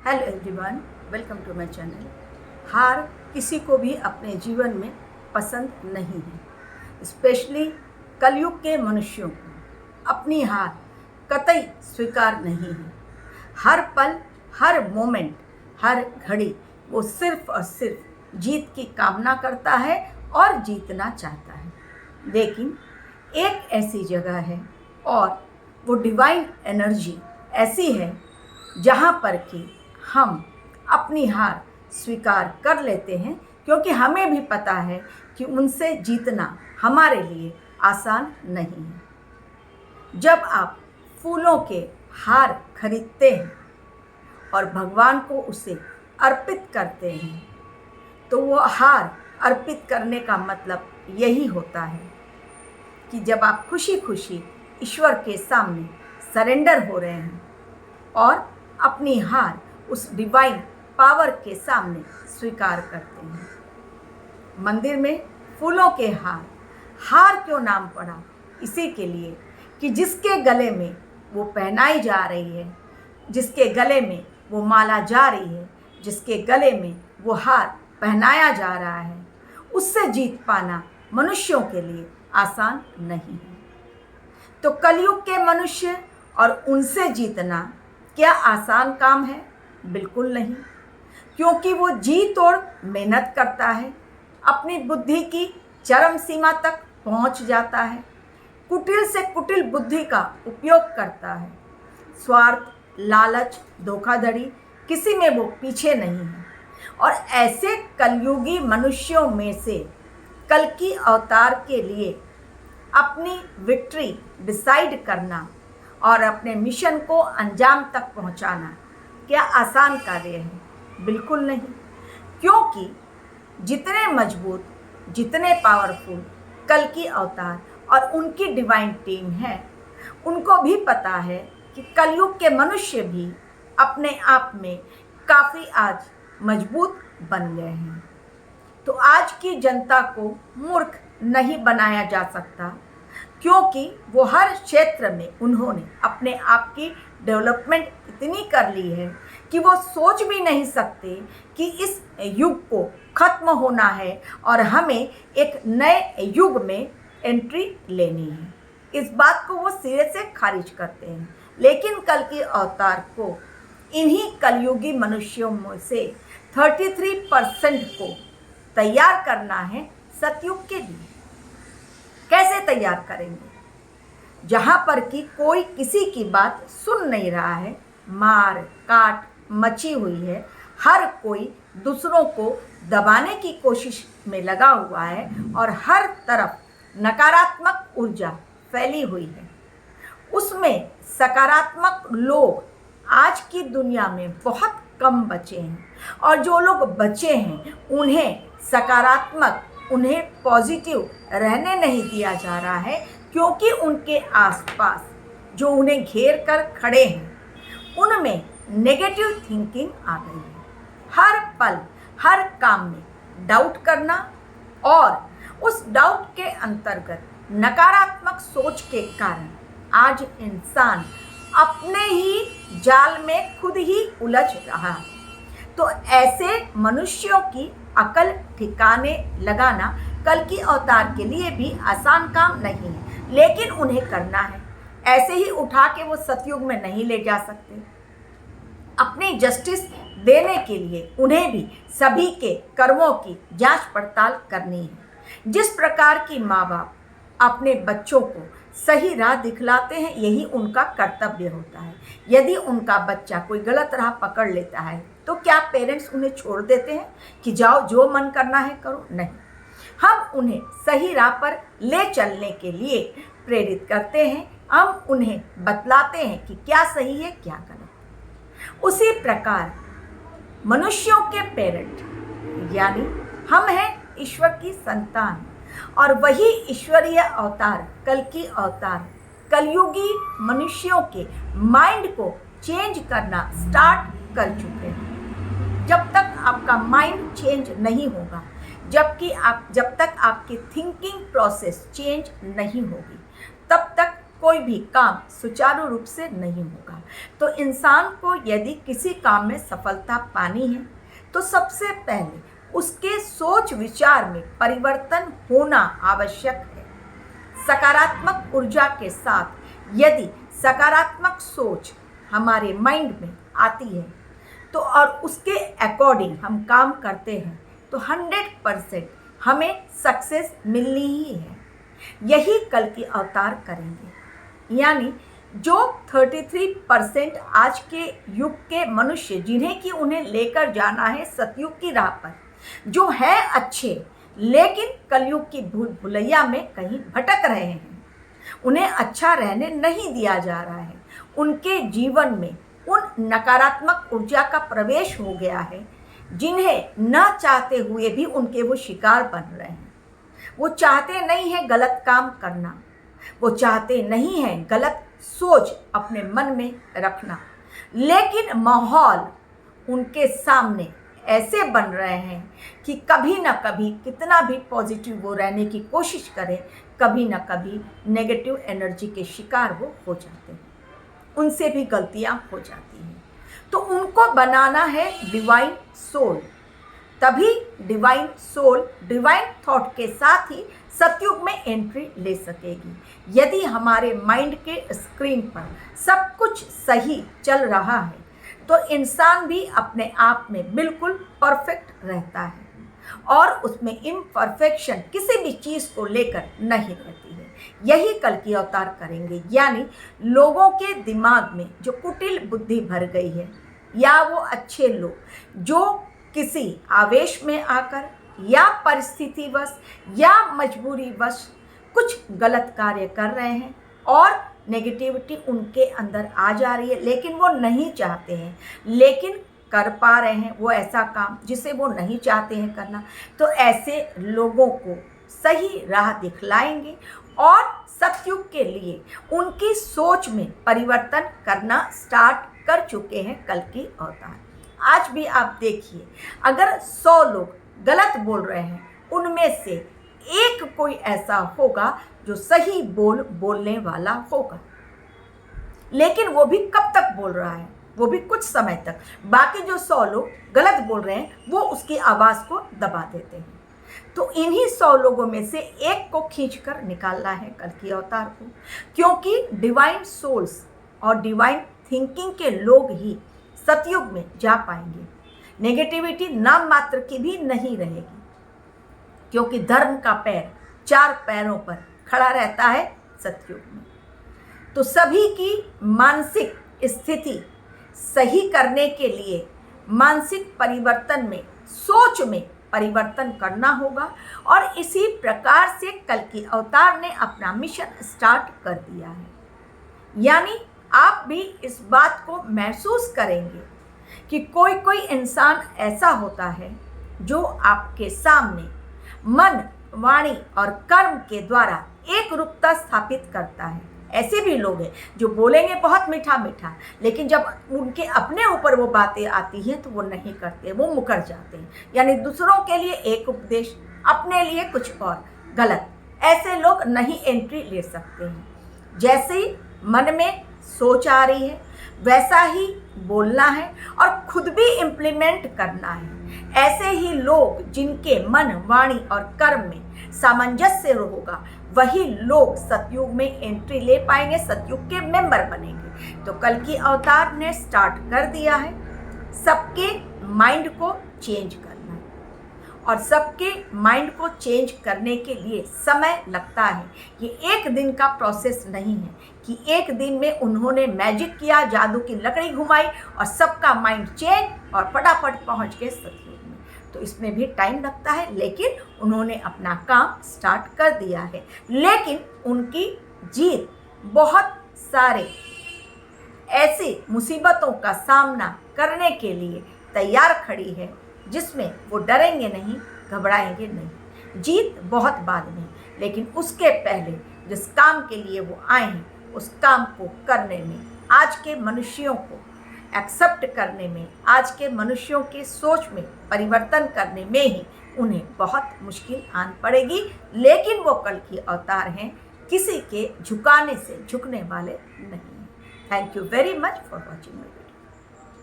Hello everyone, welcome to my channel. हार किसी को भी अपने जीवन में पसंद नहीं है। स्पेशली कलयुग के मनुष्यों को अपनी हार कतई स्वीकार नहीं है। हर पल, हर मोमेंट, हर घड़ी वो सिर्फ और सिर्फ जीत की कामना करता है और जीतना चाहता है। लेकिन एक ऐसी जगह है और वो डिवाइन एनर्जी ऐसी है जहाँ पर कि हम अपनी हार स्वीकार कर लेते हैं, क्योंकि हमें भी पता है कि उनसे जीतना हमारे लिए आसान नहीं है। जब आप फूलों के हार खरीदते हैं और भगवान को उसे अर्पित करते हैं, तो वो हार अर्पित करने का मतलब यही होता है कि जब आप खुशी खुशी ईश्वर के सामने सरेंडर हो रहे हैं और अपनी हार उस डिवाइन पावर के सामने स्वीकार करते हैं। मंदिर में फूलों के हार क्यों नाम पड़ा? इसी के लिए कि जिसके गले में वो पहनाई जा रही है, जिसके गले में वो माला जा रही है, जिसके गले में वो हार पहनाया जा रहा है, उससे जीत पाना मनुष्यों के लिए आसान नहीं है। तो कलयुग के मनुष्य और उनसे जीतना क्या आसान काम है? बिल्कुल नहीं, क्योंकि वो जी तोड़ मेहनत करता है, अपनी बुद्धि की चरम सीमा तक पहुंच जाता है, कुटिल से कुटिल बुद्धि का उपयोग करता है। स्वार्थ, लालच, धोखाधड़ी, किसी में वो पीछे नहीं है। और ऐसे कलयुगी मनुष्यों में से कल की अवतार के लिए अपनी विक्ट्री डिसाइड करना और अपने मिशन को अंजाम तक पहुंचाना क्या आसान कार्य है? बिल्कुल नहीं, क्योंकि जितने मजबूत, जितने पावरफुल कल की अवतार और उनकी डिवाइन टीम है, उनको भी पता है कि कलयुग के मनुष्य भी अपने आप में काफ़ी आज मजबूत बन गए हैं। तो आज की जनता को मूर्ख नहीं बनाया जा सकता, क्योंकि वो हर क्षेत्र में उन्होंने अपने आप की डेवलपमेंट इतनी कर ली है कि वो सोच भी नहीं सकते कि इस युग को खत्म होना है और हमें एक नए युग में एंट्री लेनी है। इस बात को वो सिरे से खारिज करते हैं। लेकिन कल के अवतार को इन्हीं कलयुगी मनुष्यों में से 33% को तैयार करना है सतयुग के लिए। कैसे तैयार करेंगे? जहाँ पर कि कोई किसी की बात सुन नहीं रहा है, मार काट मची हुई है, हर कोई दूसरों को दबाने की कोशिश में लगा हुआ है और हर तरफ नकारात्मक ऊर्जा फैली हुई है। उसमें सकारात्मक लोग आज की दुनिया में बहुत कम बचे हैं, और जो लोग बचे हैं उन्हें सकारात्मक, उन्हें पॉजिटिव रहने नहीं दिया जा रहा है, क्योंकि उनके आसपास जो उन्हें घेर कर खड़े हैं उनमें नेगेटिव थिंकिंग आ गई है। हर पल, हर काम में डाउट करना और उस डाउट के अंतर्गत नकारात्मक सोच के कारण आज इंसान अपने ही जाल में खुद ही उलझ रहा है। तो ऐसे मनुष्यों की अकल ठिकाने लगाना कल की अवतार के लिए भी आसान काम नहीं है, लेकिन उन्हें करना है। ऐसे ही उठा के वो सतयुग में नहीं ले जा सकते। अपनी जस्टिस देने के लिए उन्हें भी सभी के कर्मों की जांच पड़ताल करनी है। जिस प्रकार की माँ बाप अपने बच्चों को सही राह दिखलाते हैं, यही उनका कर्तव्य होता है। यदि उनका बच्चा कोई गलत राह पकड़ लेता है तो क्या पेरेंट्स उन्हें छोड़ देते हैं कि जाओ जो मन करना है करो? नहीं, हम उन्हें सही राह पर ले चलने के लिए प्रेरित करते हैं। हम उन्हें बतलाते हैं कि क्या सही है क्या गलत। उसी प्रकार मनुष्यों के पेरेंट यानी हम हैं ईश्वर की संतान, और वही ईश्वरीय अवतार कल की अवतार कलयुगी मनुष्यों के माइंड को चेंज करना स्टार्ट कर चुके हैं। जब तक आपका माइंड चेंज नहीं होगा, जब तक आपकी थिंकिंग प्रोसेस चेंज नहीं होगी, तब तक कोई भी काम सुचारू रूप से नहीं होगा। तो इंसान को यदि किसी काम में सफलता पानी है तो सबसे पहले उसके सोच विचार में परिवर्तन होना आवश्यक है। सकारात्मक ऊर्जा के साथ यदि सकारात्मक सोच हमारे माइंड में आती है तो और उसके अकॉर्डिंग हम काम करते हैं तो 100% हमें सक्सेस मिलनी ही है। यही कल की अवतार करेंगे। यानी जो 33% आज के युग के मनुष्य जिन्हें कि उन्हें लेकर जाना है सतयुग की राह पर, जो है अच्छे लेकिन कलयुग की भूल भुलैया में कहीं भटक रहे हैं, उन्हें अच्छा रहने नहीं दिया जा रहा है। उनके जीवन में उन नकारात्मक ऊर्जा का प्रवेश हो गया है जिन्हें न चाहते हुए भी उनके वो शिकार बन रहे हैं। वो चाहते नहीं हैं गलत काम करना, वो चाहते नहीं हैं गलत सोच अपने मन में रखना, लेकिन माहौल उनके सामने ऐसे बन रहे हैं कि कभी ना कभी कितना भी पॉजिटिव वो रहने की कोशिश करें, कभी ना कभी नेगेटिव एनर्जी के शिकार वो हो जाते हैं, उनसे भी गलतियां हो जाती हैं। तो उनको बनाना है डिवाइन सोल, तभी डिवाइन सोल डिवाइन थॉट के साथ ही सतयुग में एंट्री ले सकेगी। यदि हमारे माइंड के स्क्रीन पर सब कुछ सही चल रहा है तो इंसान भी अपने आप में बिल्कुल परफेक्ट रहता है और उसमें इम्परफेक्शन किसी भी चीज़ को लेकर नहीं रहती है। यही कल की अवतार करेंगे। यानी लोगों के दिमाग में जो कुटिल बुद्धि भर गई है, या वो अच्छे लोग जो किसी आवेश में आकर या परिस्थितिवश या मजबूरीवश कुछ गलत कार्य कर रहे हैं और नेगेटिविटी उनके अंदर आ जा रही है, लेकिन वो नहीं चाहते हैं, लेकिन कर पा रहे हैं वो ऐसा काम जिसे वो नहीं चाहते हैं करना। तो ऐसे लोगों को सही राह दिखलाएंगे और सतयुग के लिए उनकी सोच में परिवर्तन करना स्टार्ट कर चुके हैं कल की अवतार। आज भी आप देखिए, अगर 100 लोग गलत बोल रहे हैं, उनमें से एक कोई ऐसा होगा जो सही बोलने वाला होगा, लेकिन वो भी कब तक बोल रहा है, वो भी कुछ समय तक। बाकी जो 100 लोग गलत बोल रहे हैं वो उसकी आवाज़ को दबा देते हैं। तो इन्हीं 100 लोगों में से एक को खींचकर निकालना है कल की अवतार को, क्योंकि डिवाइन सोल्स और डिवाइन थिंकिंग के लोग ही सतयुग में जा पाएंगे। नेगेटिविटी नाम मात्र की भी नहीं रहेगी, क्योंकि धर्म का पैर 4 पैरों पर खड़ा रहता है सतयुग में। तो सभी की मानसिक स्थिति सही करने के लिए मानसिक परिवर्तन में, सोच में परिवर्तन करना होगा और इसी प्रकार से कल की अवतार ने अपना मिशन स्टार्ट कर दिया है। यानी आप भी इस बात को महसूस करेंगे कि कोई कोई इंसान ऐसा होता है जो आपके सामने मन, वाणी और कर्म के द्वारा एक रूपता स्थापित करता है। ऐसे भी लोग हैं जो बोलेंगे बहुत मीठा मीठा, लेकिन जब उनके अपने ऊपर वो बातें आती हैं तो वो नहीं करते, वो मुकर जाते हैं। यानी दूसरों के लिए एक उपदेश, अपने लिए कुछ और गलत। ऐसे लोग नहीं एंट्री ले सकते हैं। जैसे ही मन में सोच आ रही है वैसा ही बोलना है और खुद भी इम्प्लीमेंट करना है। ऐसे ही लोग जिनके मन, वाणी और कर्म में सामंजस्य होगा, वही लोग सतयुग में एंट्री ले पाएंगे, सतयुग के मेंबर बनेंगे। तो कल की अवतार ने स्टार्ट कर दिया है सबके माइंड को चेंज करना, और सबके माइंड को चेंज करने के लिए समय लगता है। ये एक दिन का प्रोसेस नहीं है कि एक दिन में उन्होंने मैजिक किया, जादू की लकड़ी घुमाई और सबका माइंड चेंज और फटाफट पहुंच गए सतयुग में। तो इसमें भी टाइम लगता है, लेकिन उन्होंने अपना काम स्टार्ट कर दिया है। लेकिन उनकी जीत बहुत सारे ऐसी मुसीबतों का सामना करने के लिए तैयार खड़ी है, जिसमें वो डरेंगे नहीं, घबराएंगे नहीं। जीत बहुत बाद में, लेकिन उसके पहले जिस काम के लिए वो आए हैं उस काम को करने में, आज के मनुष्यों को एक्सेप्ट करने में, आज के मनुष्यों की सोच में परिवर्तन करने में ही उन्हें बहुत मुश्किल आन पड़ेगी। लेकिन वो कल की अवतार हैं किसी के झुकाने से झुकने वाले नहीं हैं। Thank you very much for watching.